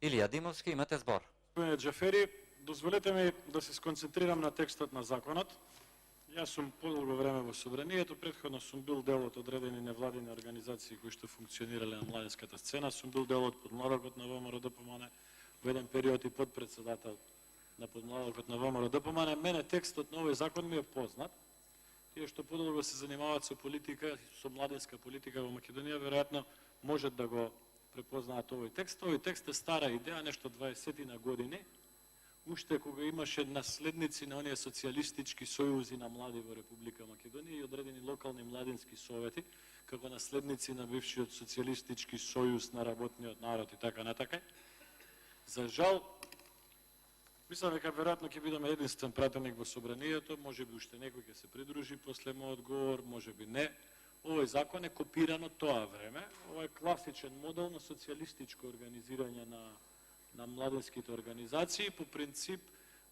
Илија Димовски, имате збор. Господине Џафери, дозволете ми да се сконцентрирам на текстот на законот. Јас сум подолго време во собранието, претходно сум бил дел од одредени невладини организации кои што функционирале на младинската сцена, сум бил дел од подмладокот на ВМРО ДПМН во еден период и подпредседател на подмладокот на ВМРО ДПМН. Мене текстот на овој закон ми е познат. Тие што подолго се занимаваат со политика, со младинска политика во Македонија, веројатно можат да го препознаат овој текст. Овој текст е стара идеја, нешто 20 на години, уште кога имаше наследници на оние социјалистички сојузи на млади во Република Македонија и одредени локални младински совети, како наследници на бившиот социјалистички сојуз на работниот народ и така натака. За жал, мислам дека веројатно ќе бидеме единствен пратеник во собранието, можеби уште некој ќе се придружи после мојот говор, можеби не. Овој закон е копиран од тоа време. Ова е класичен модел на социјалистичко организирање на младинските организации, по принцип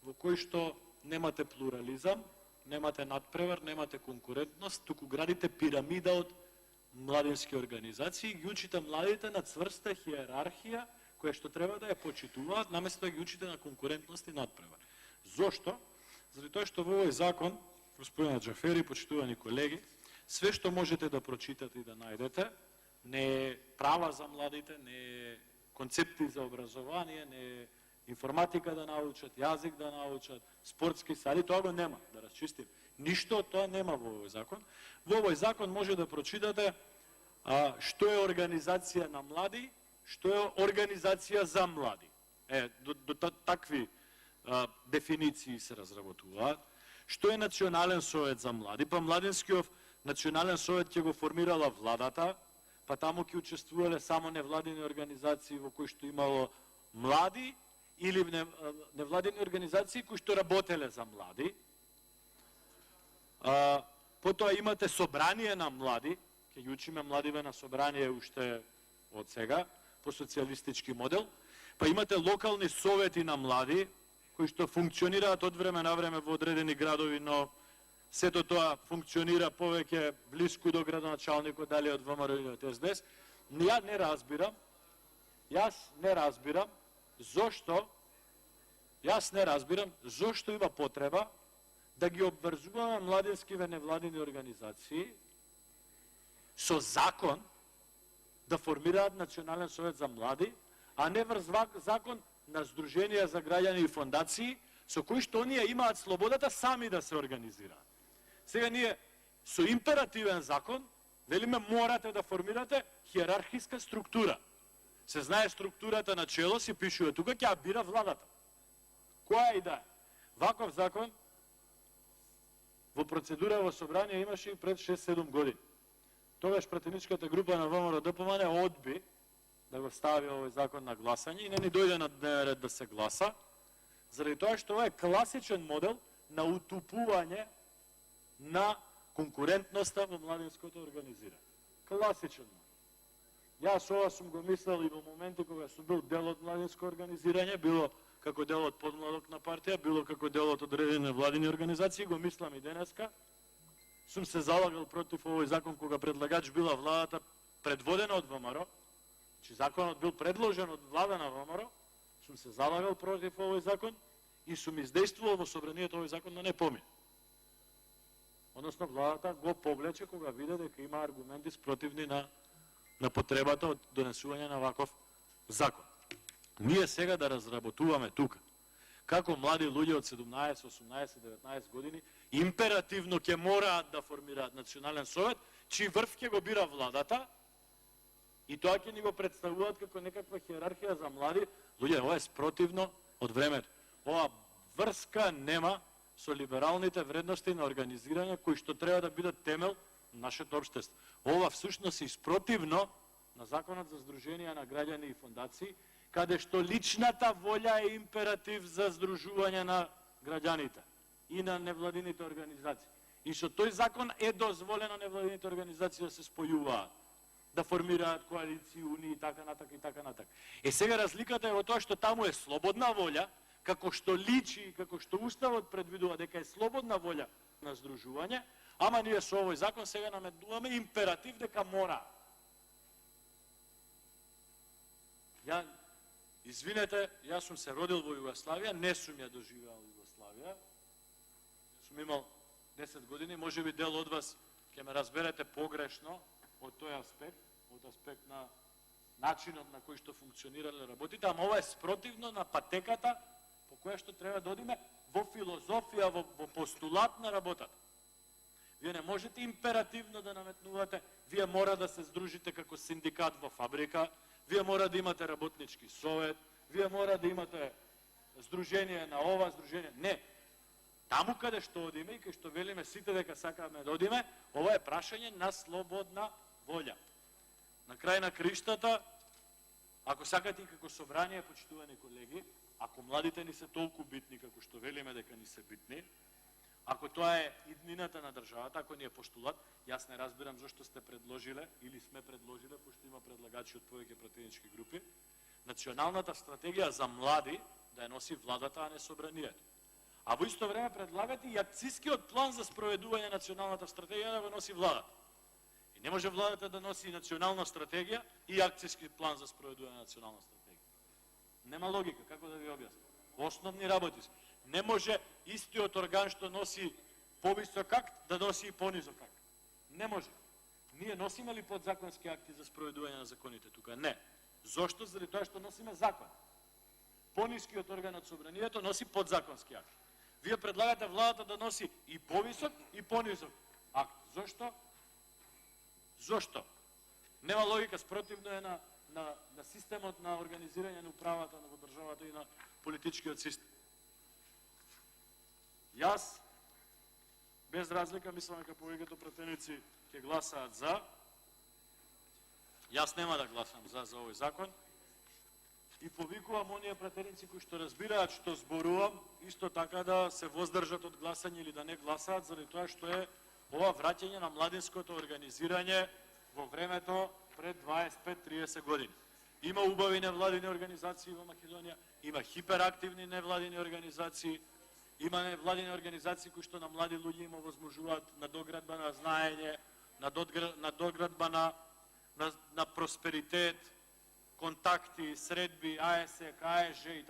во кој што немате плурализам, немате надпревар, немате конкурентност, туку градите пирамида од младински организации и ги учите младите на цврста хиерархија која што треба да ја почитуваат, наместо да ги учите на конкурентност и надпревар. Зошто? Заради тоа што во овој закон, господине Џафери, почитувани колеги, све што можете да прочитате и да најдете, не е права за младите, не е концепти за образование, не е информатика да научат, јазик да научат, спортски сади, тоа го нема, да расчистим. Ништо од тоа нема во овој закон. Во овој закон може да прочитате што е организација на млади, што е организација за млади. До такви дефиниции се разработуваат. Што е национален совет за млади? Па младинскиот национален совет ќе го формирала владата, па таму ќе учествувале само невладини организации во кои што имало млади или невладини организации кои што работеле за млади. Потоа имате собрание на млади, ќе ги учиме младиве на собрание уште од сега, по социјалистички модел. Па имате локални совети на млади, кои што функционираат од време на време во одредени градови, но сето тоа функционира повеќе блиску до градоначалникот, дали од ВМРО или од СДС. Јас не разбирам зошто има потреба да ги обврзуваме младинскиве невладини организации со закон да формираат национален совет за млади, а не врз закон на здруженија за граѓани и фондации, со кои што оние имаат слободата сами да се организираат. Сега ние со императивен закон велиме морате да формирате хиерархиска структура. Се знае структурата на чело, се пишува тука, ќе ја бира владата. Која идеја? Ваков закон во процедура во собрание имаше и пред 6-7 години. Тогаш пратеничката група на ВМРО ДПМН одби да го стави овој закон на гласање и не ни дојде на дневен ред да се гласа, заради тоа што ова е класичен модел на утупување на конкурентноста во младинското организирање. Класичен модел. Јас ова сум го мислел и во моменти кога сум бил дел од младинско организирање, било како дел од подмладокна партија, било како дел од одредени владини организации, го мислам и денеска. Сум се залагал против овој закон кога предлагач била владата предводена од ВМРО, че законот бил предложен од влада на ВМРО, сум се залагал против овој закон и сум издействувал во собранието овој закон да не помине. Односно, владата го повлече кога виде дека има аргументи спротивни на потребата од донесување на ваков закон. Ние сега да разработуваме тука како млади луѓе од 17, 18, 19 години императивно ќе мораат да формираат национален совет, чиј врв ќе го бира владата, и тоа ќе ни го представуваат како некаква хиерархија за млади луѓе. Ова е спротивно од времето. Ова врска нема со либералните вредности на организирање кои што треба да бидат темел на нашето општество. Ова всушност е спротивно на законот за здруженија на граѓани и фондации, каде што личната волја е императив за здружување на граѓаните и на невладините организации. И со тој закон е дозволено невладините организации да се спојуваат, да формираат коалиции, унии и така натак и така натак. Сега разликата е во тоа што таму е слободна волја, како што личи, како што Уставот предвидува дека е слободна волја на здружување, ама ние со овој закон сега наметнуваме императив дека мора. Извинете, јас сум се родил во Југославија, не сум ја доживеал Југославија. Јас сум имал 10 години, може би дел од вас ќе ме разберете погрешно од тој аспект, од аспект на начинот на кој што функционирале работите, ама ова е спротивно на патеката по која што треба да одиме во филозофија, во постулат на работата. Вие не можете императивно да наметнувате, вие мора да се здружите како синдикат во фабрика, вие мора да имате работнички совет, вие мора да имате здружение на ова, здружение. Не. Таму каде што одиме и кај што велиме сите дека сакаме да одиме, ова е прашање на слободна волја. На крај на криштата, ако сакате и како собрание, почитувани колеги, ако младите ни се толку битни како што велиме дека ни се битни, ако тоа е иднината на државата, ако ни е постулат, јас не разбирам зашто сте предложиле или сме предложиле, пошто има предлагачи од повеќе пратенички групи, националната стратегија за млади да ја носи владата, а не собранието. А во исто време предлагате и акцискиот план за спроведување на националната стратегија да го носи владата. И не може владата да носи национална стратегија и акциски план за спроведување на национална стратегија. Нема логика, како да ви објаснам. Основни работи се. Не може истиот орган што носи повисок акт да носи и понизок акт. Не може. Ние носиме ли подзаконски акти за спроведување на законите тука? Не. Зошто? Заради тоа што носиме закон. Понискиот орган од собранието носи подзаконски акт. Вие предлагате владата да носи и повисок и понизок акт. Зошто? Зошто? Нема логика, спротивно е на системот на организирање на управата во државата и на политичкиот систем. Јас, без разлика, мислам дека повеќето пратеници ќе гласаат за. Јас нема да гласам за овој закон. И повикувам оние пратеници кои што разбираат што зборувам, исто така да се воздржат од гласање или да не гласаат, заради тоа што е ова враќање на младинското организирање во времето пред 25-30 години. Има убави невладини организации во Македонија, има хиперактивни невладини организации, има невладини организации кои што на млади луѓе им овозможуваат надоградба на знаење, надоградба на просперитет, контакти, средби, АСЕ, КАЕЖ и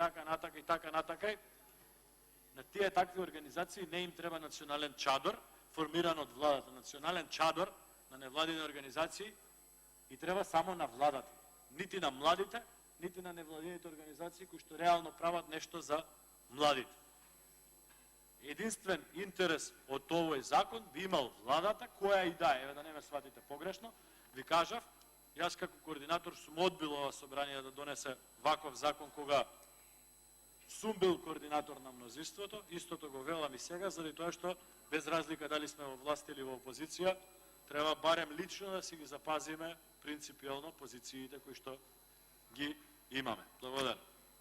така натака. На тие такви организации не им треба национален чадор, формиран од владата. Национален чадор на невладини организации и треба само на владата. Нити на младите, нити на невладините организации кои што реално прават нешто за младите. Единствен интерес од овој закон би имал владата, која и да е, еве да не ме сватите погрешно, ви кажав, јас како координатор сум одбил ова собрание да донесе ваков закон кога сум бил координатор на мнозинството, истото го велам и сега, заради тоа што без разлика дали сме во власт или во опозиција, треба барем лично да си ги запазиме принципиално позициите кои што ги имаме. Благодарам.